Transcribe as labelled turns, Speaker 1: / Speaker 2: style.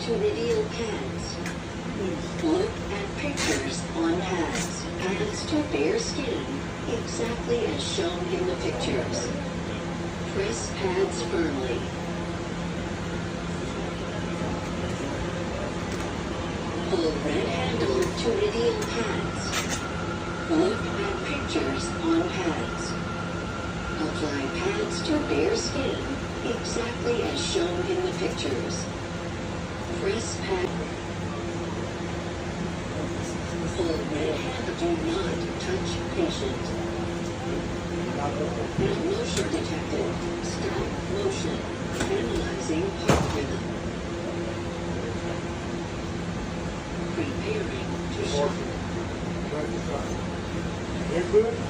Speaker 1: to reveal pads. Look at pictures on pads. Pads to bare skin, exactly as shown in the pictures. Press pads firmly. Pull red handle to reveal pads. Look at pictures on pads. Apply pads to bare skin, exactly as shown in the pictures. Press pad. Pull red handle. Do not touch patient. And motion detected. Stop motion. Analyzing heart rhythm. Preparing to shock.
Speaker 2: Very good.